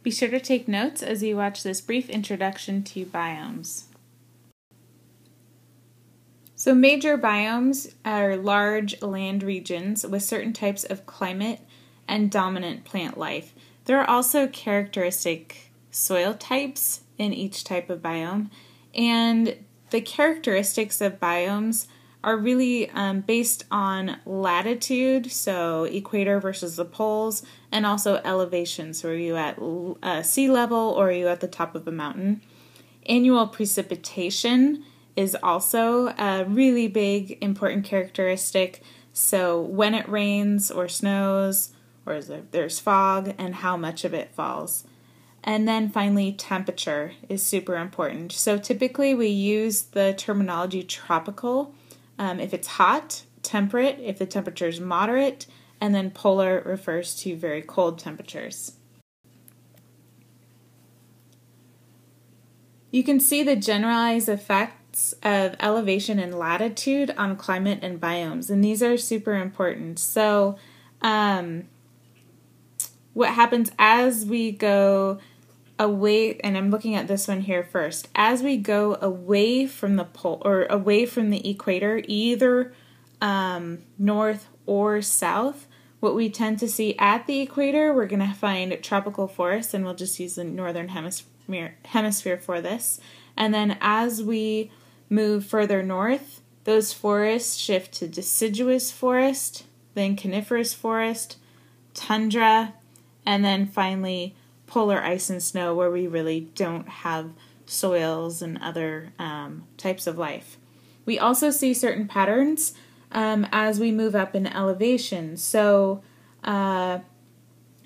Be sure to take notes as you watch this brief introduction to biomes. So major biomes are large land regions with certain types of climate and dominant plant life. There are also characteristic soil types in each type of biome, and the characteristics of biomes are really based on latitude, so equator versus the poles, and also elevation, so are you at sea level or are you at the top of a mountain. Annual precipitation is also a really big important characteristic, so when it rains or snows or there's fog and how much of it falls. And then finally, temperature is super important. So typically we use the terminology tropical if it's hot, temperate if the temperature is moderate, and then polar refers to very cold temperatures. You can see the generalized effects of elevation and latitude on climate and biomes, and these are super important. So what happens as we go away, and I'm looking at this one here first, as we go away from the pole or away from the equator, either north or south, what we tend to see at the equator, we're going to find tropical forests, and we'll just use the northern hemisphere for this. And then as we move further north, those forests shift to deciduous forest, then coniferous forest, tundra, and then finally polar ice and snow, where we really don't have soils and other types of life. We also see certain patterns as we move up in elevation. So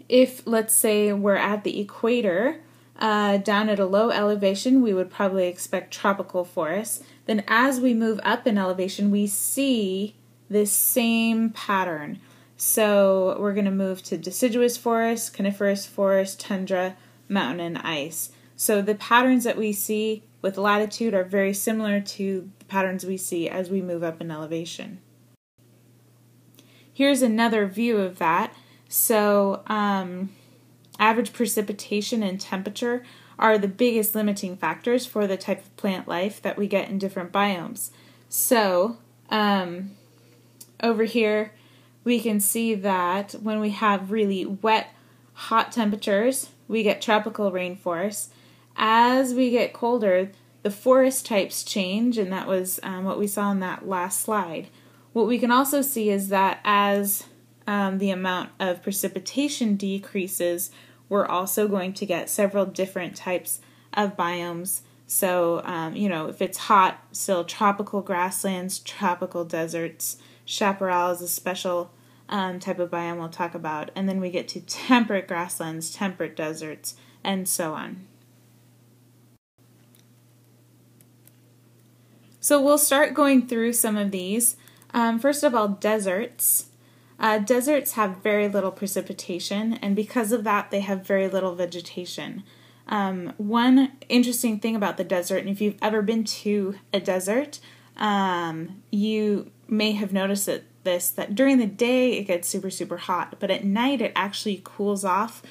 if, let's say, we're at the equator, down at a low elevation, we would probably expect tropical forests. Then as we move up in elevation, we see this same pattern. So we're going to move to deciduous forest, coniferous forest, tundra, mountain, and ice. So the patterns that we see with latitude are very similar to the patterns we see as we move up in elevation. Here's another view of that. So average precipitation and temperature are the biggest limiting factors for the type of plant life that we get in different biomes. So over here, we can see that when we have really wet, hot temperatures, we get tropical rainforests. As we get colder, the forest types change, and that was what we saw in that last slide. What we can also see is that as the amount of precipitation decreases, we're also going to get several different types of biomes. So, if it's hot, still tropical grasslands, tropical deserts. Chaparral is a special type of biome we'll talk about. And then we get to temperate grasslands, temperate deserts, and so on. So we'll start going through some of these. First of all, deserts. Deserts have very little precipitation, and because of that, they have very little vegetation. One interesting thing about the desert, and if you've ever been to a desert, you may have noticed that during the day it gets super, super hot, but at night it actually cools off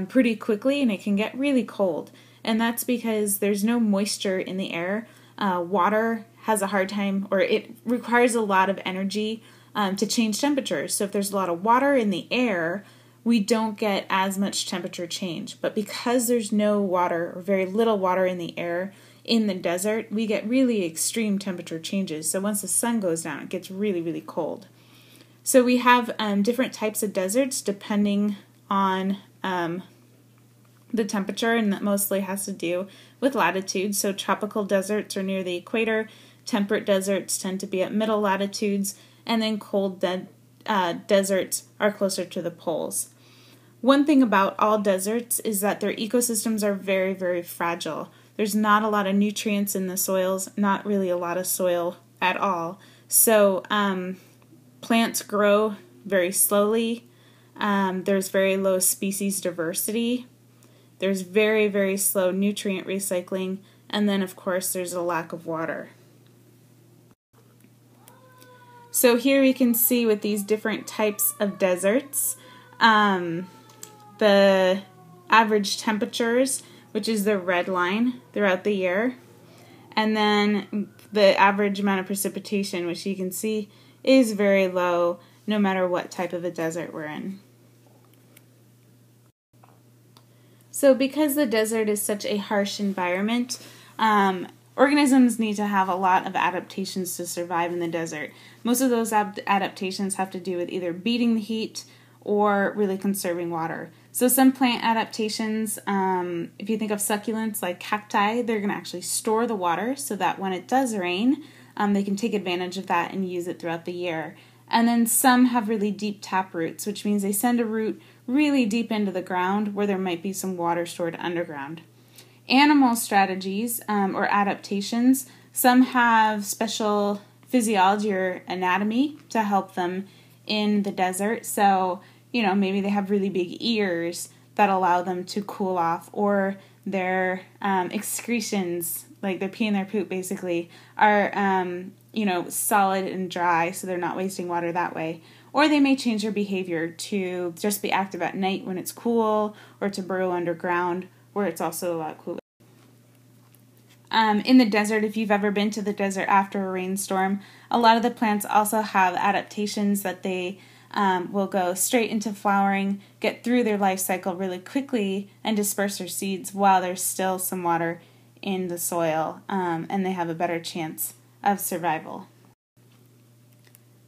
pretty quickly, and it can get really cold. And that's because there's no moisture in the air. Water has a hard time, or it requires a lot of energy to change temperatures. So if there's a lot of water in the air, we don't get as much temperature change. But because there's no water, or very little water in the air in the desert, we get really extreme temperature changes. So once the sun goes down, it gets really, really cold. So we have different types of deserts depending on the temperature, and that mostly has to do with latitude. So tropical deserts are near the equator, temperate deserts tend to be at middle latitudes, and then cold deserts are closer to the poles. One thing about all deserts is that their ecosystems are very, very fragile. There's not a lot of nutrients in the soils, not really a lot of soil at all. So plants grow very slowly. There's very low species diversity. There's very, very slow nutrient recycling. And then, of course, there's a lack of water. So here we can see with these different types of deserts, the average temperatures, which is the red line throughout the year, and then the average amount of precipitation, which you can see is very low no matter what type of a desert we're in. So because the desert is such a harsh environment, organisms need to have a lot of adaptations to survive in the desert. Most of those adaptations have to do with either beating the heat or really conserving water. So some plant adaptations, if you think of succulents like cacti, they're going to actually store the water so that when it does rain, they can take advantage of that and use it throughout the year. And then some have really deep tap roots, which means they send a root really deep into the ground where there might be some water stored underground. Animal strategies or adaptations, some have special physiology or anatomy to help them in the desert. So, maybe they have really big ears that allow them to cool off, or their excretions, like their pee and their poop basically, are solid and dry, so they're not wasting water that way. Or they may change their behavior to just be active at night when it's cool, or to burrow underground where it's also a lot cooler. In the desert, if you've ever been to the desert after a rainstorm, a lot of the plants also have adaptations that they will go straight into flowering, get through their life cycle really quickly, and disperse their seeds while there's still some water in the soil, and they have a better chance of survival.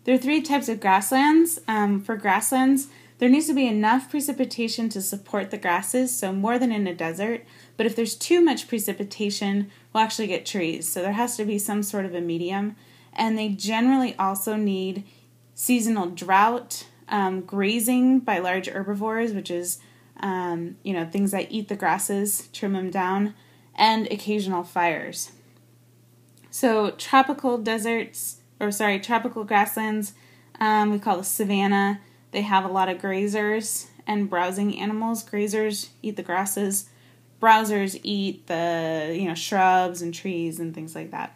There are 3 types of grasslands. For grasslands, there needs to be enough precipitation to support the grasses, so more than in a desert. But if there's too much precipitation, we'll actually get trees. So there has to be some sort of a medium. And they generally also need seasonal drought, grazing by large herbivores, which is things that eat the grasses, trim them down, and occasional fires. So tropical grasslands, we call the savanna. They have a lot of grazers and browsing animals. Grazers eat the grasses. Browsers eat the shrubs and trees and things like that.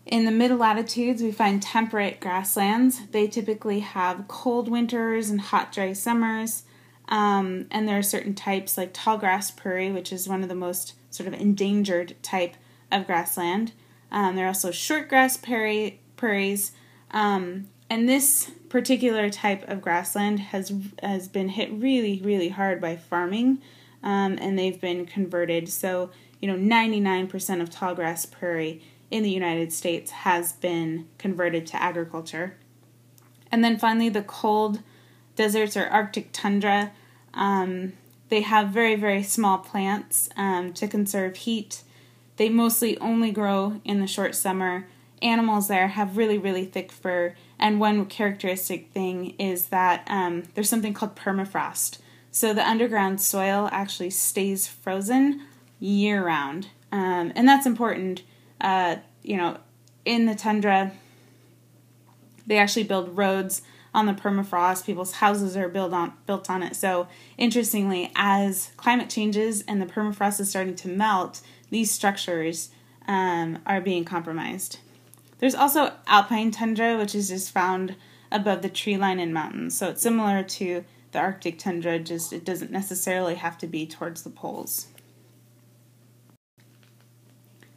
In the middle latitudes, we find temperate grasslands. They typically have cold winters and hot, dry summers. And there are certain types like tallgrass prairie, which is one of the most sort of endangered type of grassland. There are also shortgrass prairies. And this particular type of grassland has been hit really, really hard by farming, and they've been converted. So, 99% of tallgrass prairie in the United States has been converted to agriculture. And then finally, the cold deserts or Arctic tundra. They have very, very small plants to conserve heat. They mostly only grow in the short summer. Animals there have really, really thick fur. And one characteristic thing is that there's something called permafrost. So the underground soil actually stays frozen year-round. And that's important. In the tundra, they actually build roads on the permafrost. People's houses are built on it. So interestingly, as climate changes and the permafrost is starting to melt, these structures are being compromised. There's also alpine tundra, which is just found above the tree line in mountains. So it's similar to the Arctic tundra, just it doesn't necessarily have to be towards the poles.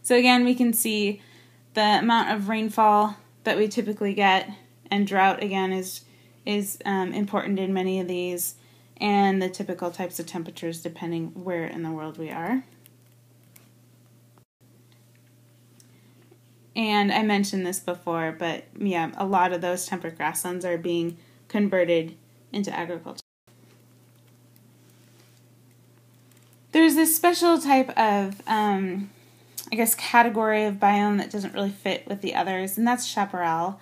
So again, we can see the amount of rainfall that we typically get, and drought again is important in many of these, and the typical types of temperatures depending where in the world we are. And I mentioned this before, but yeah, a lot of those temperate grasslands are being converted into agriculture. There's this special type of, category of biome that doesn't really fit with the others, and that's chaparral.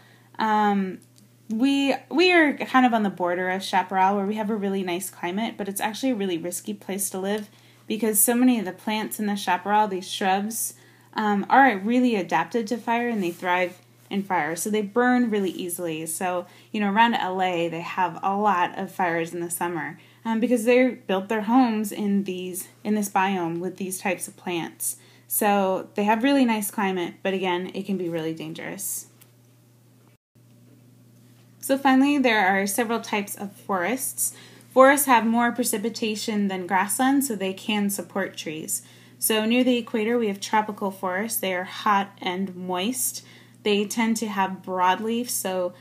We are kind of on the border of chaparral, where we have a really nice climate, but it's actually a really risky place to live because so many of the plants in the chaparral, these shrubs, are really adapted to fire, and they thrive in fire. So they burn really easily. So, around LA, they have a lot of fires in the summer because they built their homes in this biome with these types of plants. So they have really nice climate, but again, it can be really dangerous. So finally, there are several types of forests. Forests have more precipitation than grasslands, so they can support trees. So near the equator, we have tropical forests. They are hot and moist. They tend to have broadleaf, so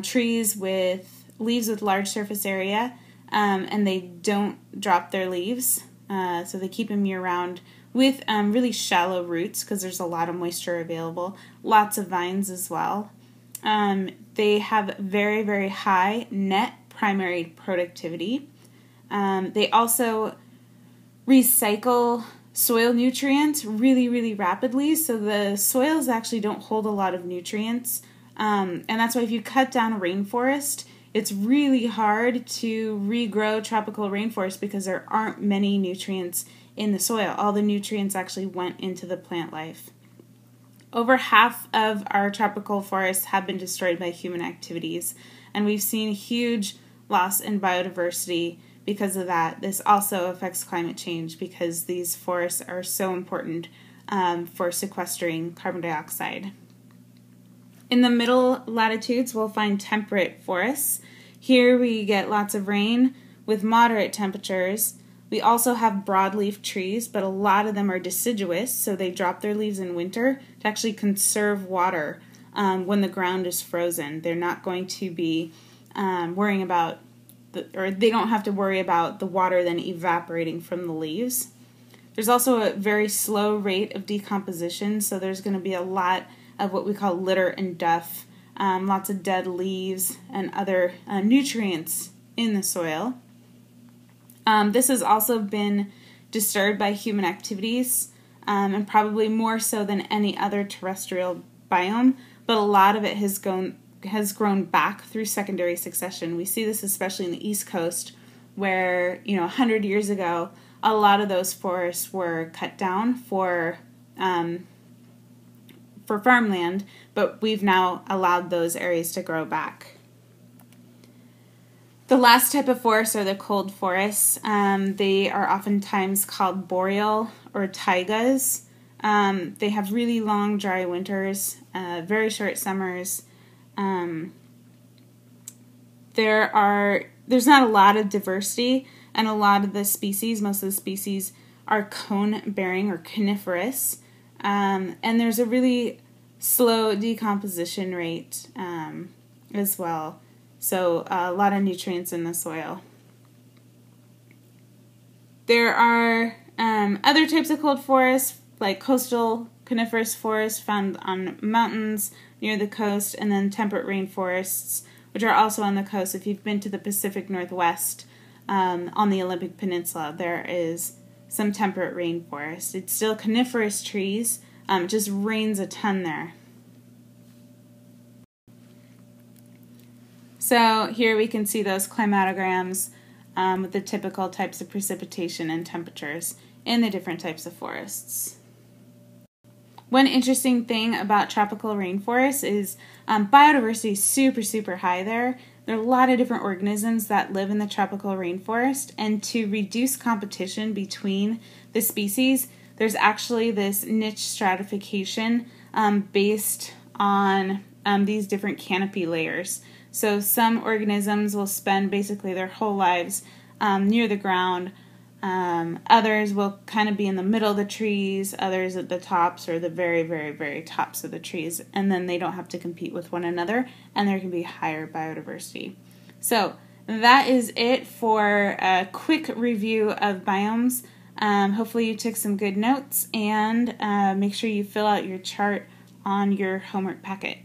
trees with leaves with large surface area, and they don't drop their leaves, so they keep them year-round with really shallow roots because there's a lot of moisture available. Lots of vines as well. They have very, very high net primary productivity. They also recycle soil nutrients really, really rapidly, so the soils actually don't hold a lot of nutrients. And that's why if you cut down a rainforest, it's really hard to regrow tropical rainforest because there aren't many nutrients in the soil. All the nutrients actually went into the plant life. Over half of our tropical forests have been destroyed by human activities, and we've seen huge loss in biodiversity because of that. This also affects climate change because these forests are so important for sequestering carbon dioxide. In the middle latitudes, we'll find temperate forests. Here we get lots of rain with moderate temperatures. We also have broadleaf trees, but a lot of them are deciduous, so they drop their leaves in winter to actually conserve water when the ground is frozen. They're not going to be worrying about, they don't have to worry about the water then evaporating from the leaves. There's also a very slow rate of decomposition, so there's going to be a lot of what we call litter and duff, lots of dead leaves and other nutrients in the soil. This has also been disturbed by human activities, and probably more so than any other terrestrial biome, but a lot of it has grown back through secondary succession. We see this especially in the East Coast, where 100 years ago, a lot of those forests were cut down for farmland, but we've now allowed those areas to grow back. The last type of forests are the cold forests. They are oftentimes called boreal or taigas. They have really long, dry winters, very short summers. There's not a lot of diversity, and a lot of the species, most of the species, are cone-bearing or coniferous. And there's a really slow decomposition rate as well. So a lot of nutrients in the soil. There are other types of cold forests, like coastal coniferous forests found on mountains near the coast, and then temperate rainforests, which are also on the coast. If you've been to the Pacific Northwest on the Olympic Peninsula, there is some temperate rainforest. It's still coniferous trees, it just rains a ton there. So here we can see those climatograms with the typical types of precipitation and temperatures in the different types of forests. One interesting thing about tropical rainforests is biodiversity is super, super high there. There are a lot of different organisms that live in the tropical rainforest, and to reduce competition between the species, there's actually this niche stratification based on these different canopy layers. So some organisms will spend basically their whole lives near the ground. Others will kind of be in the middle of the trees, others at the tops or the very, very, very tops of the trees, and then they don't have to compete with one another, and there can be higher biodiversity. So that is it for a quick review of biomes. Hopefully you took some good notes, and make sure you fill out your chart on your homework packet.